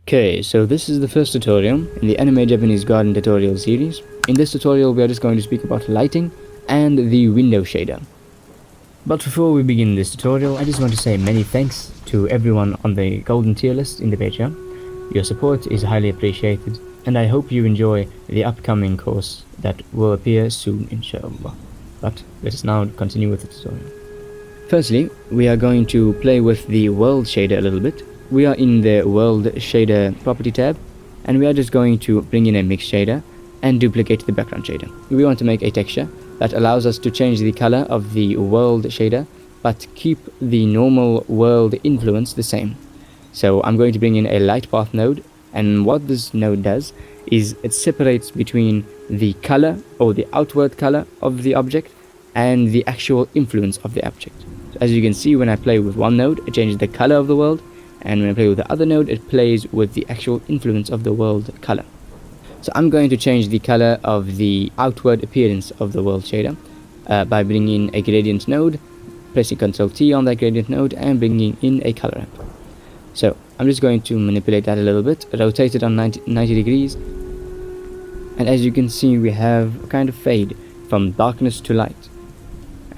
Okay, so this is the first tutorial in the anime Japanese garden tutorial series. In this tutorial we are just going to speak about lighting and the window shader. But before we begin this tutorial, I just want to say many thanks to everyone on the golden tier list in the Patreon. Your support is highly appreciated, and I hope you enjoy the upcoming course that will appear soon, inshallah. But let us now continue with the tutorial. Firstly, we are going to play with the world shader a little bit. We are in the world shader property tab, and we are just going to bring in a mix shader and duplicate the background shader. We want to make a texture that allows us to change the color of the world shader but keep the normal world influence the same. So I'm going to bring in a light path node, and what this node does is it separates between the color or the outward color of the object and the actual influence of the object. So as you can see, when I play with one node, it changes the color of the world, and when I play with the other node, it plays with the actual influence of the world color. So I'm going to change the color of the outward appearance of the world shader by bringing in a gradient node, pressing Ctrl T on that gradient node, and bringing in a color ramp. So I'm just going to manipulate that a little bit, rotate it on 90 degrees, and as you can see, we have a kind of fade from darkness to light,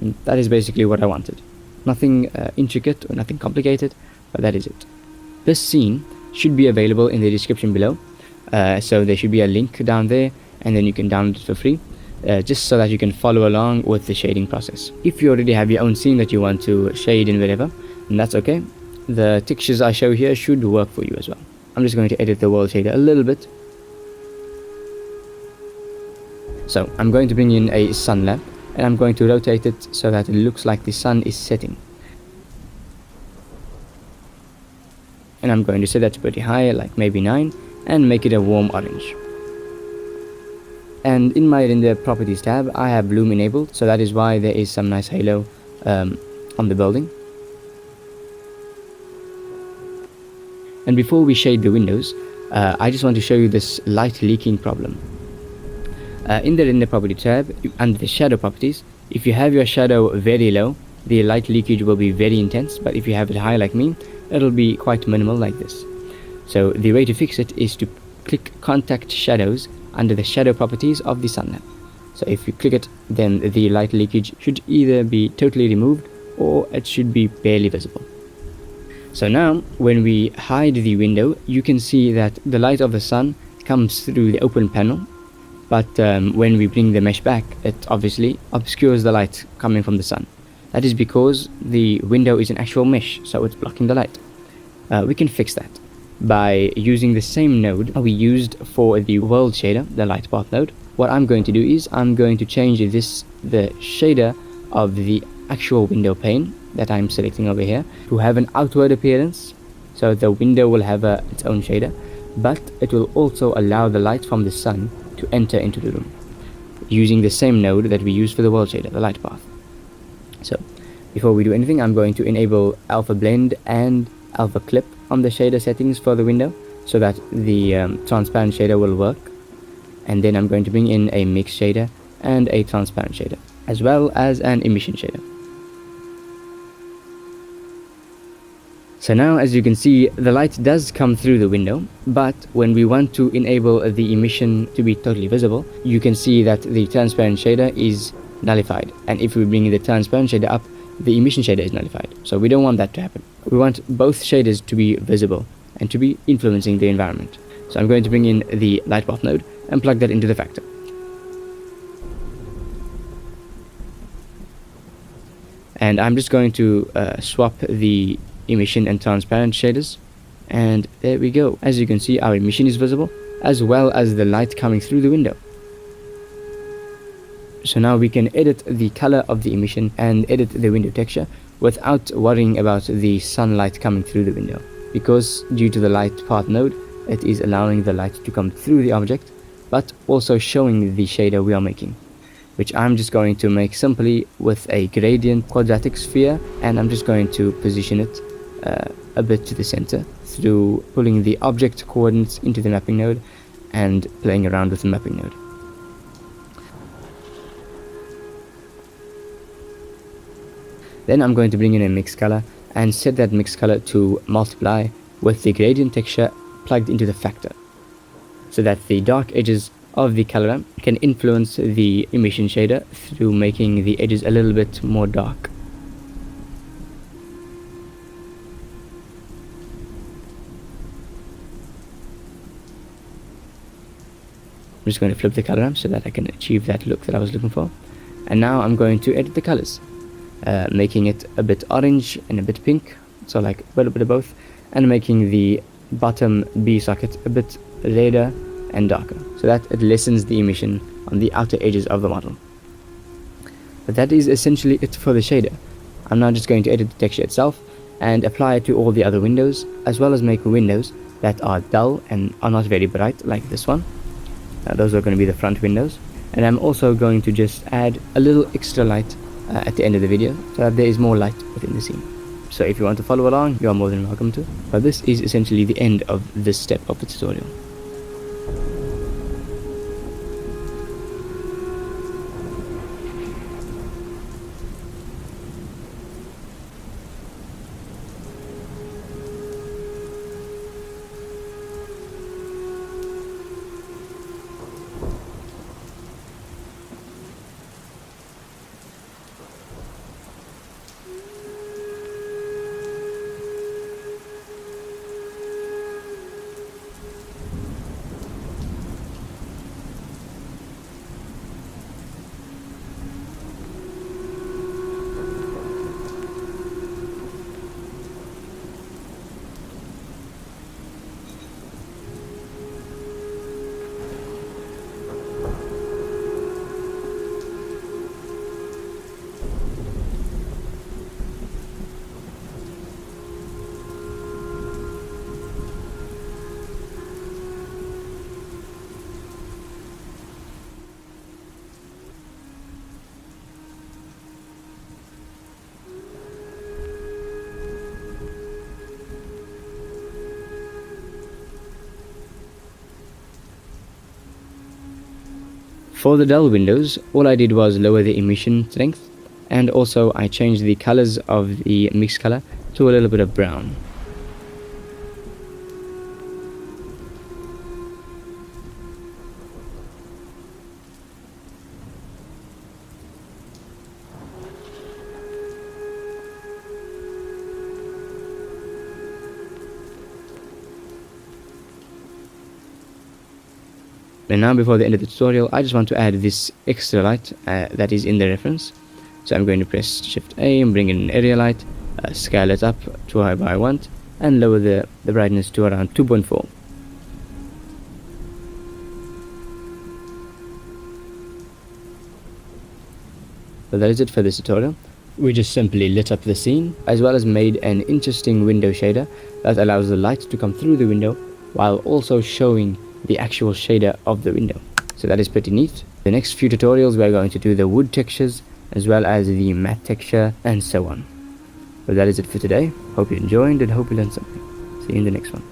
and that is basically what I wanted. Nothing intricate or nothing complicated, but that is it. This scene should be available in the description below, so there should be a link down there, and then you can download it for free, just so that you can follow along with the shading process. If you already have your own scene that you want to shade in whatever, then that's okay. The textures I show here should work for you as well. I'm just going to edit the world shader a little bit. So I'm going to bring in a sun lamp, and I'm going to rotate it so that it looks like the sun is setting. And I'm going to set that to pretty high, like maybe 9, and make it a warm orange. And in my render properties tab, I have bloom enabled, so that is why there is some nice halo on the building. And before we shade the windows, I just want to show you this light leaking problem. In the render property tab, under the shadow properties, if you have your shadow very low, the light leakage will be very intense, but if you have it high like me, it'll be quite minimal like this. So the way to fix it is to click contact shadows under the shadow properties of the sun lamp. So if you click it, then the light leakage should either be totally removed or it should be barely visible. So now when we hide the window, you can see that the light of the sun comes through the open panel, but when we bring the mesh back, it obviously obscures the light coming from the sun. That is because the window is an actual mesh, so it's blocking the light. We can fix that by using the same node we used for the world shader, the light path node. What I'm going to do is I'm going to change the shader of the actual window pane that I'm selecting over here to have an outward appearance. So the window will have its own shader, but it will also allow the light from the sun to enter into the room using the same node that we used for the world shader, the light path. So before we do anything, I'm going to enable alpha blend and alpha clip on the shader settings for the window so that the transparent shader will work. And then I'm going to bring in a mix shader and a transparent shader, as well as an emission shader. So now, as you can see, the light does come through the window, but when we want to enable the emission to be totally visible, you can see that the transparent shader is nullified, and if we bring the transparent shader up, the emission shader is nullified. So we don't want that to happen. We want both shaders to be visible and to be influencing the environment. So I'm going to bring in the light path node and plug that into the factor. And I'm just going to swap the emission and transparent shaders, and there we go. As you can see, our emission is visible as well as the light coming through the window. So now we can edit the color of the emission and edit the window texture without worrying about the sunlight coming through the window, because due to the light path node, it is allowing the light to come through the object but also showing the shader we are making, which I'm just going to make simply with a gradient quadratic sphere, and I'm just going to position it a bit to the center through pulling the object coordinates into the mapping node and playing around with the mapping node. Then I'm going to bring in a mix color and set that mix color to multiply with the gradient texture plugged into the factor, so that the dark edges of the color ramp can influence the emission shader through making the edges a little bit more dark. I'm just going to flip the color ramp so that I can achieve that look that I was looking for. And now I'm going to edit the colors, making it a bit orange and a bit pink, so like a little bit of both, and making the bottom B socket a bit redder and darker, so that it lessens the emission on the outer edges of the model. But that is essentially it for the shader. I'm now just going to edit the texture itself and apply it to all the other windows, as well as make windows that are dull and are not very bright, like this one. Those are going to be the front windows. And I'm also going to just add a little extra light at the end of the video, so that there is more light within the scene. So if you want to follow along, you are more than welcome to. But this is essentially the end of this step of the tutorial. For the dull windows, all I did was lower the emission strength, and also I changed the colors of the mix color to a little bit of brown. And now, before the end of the tutorial, I just want to add this extra light that is in the reference. So I'm going to press Shift A and bring in an area light, scale it up to however I want, and lower the brightness to around 2.4. So that is it for this tutorial. We just simply lit up the scene, as well as made an interesting window shader that allows the light to come through the window while also showing the actual shader of the window. So that is pretty neat. The next few tutorials we are going to do the wood textures as well as the matte texture and so on. But that is it for today. Hope you enjoyed and hope you learned something. See you in the next one.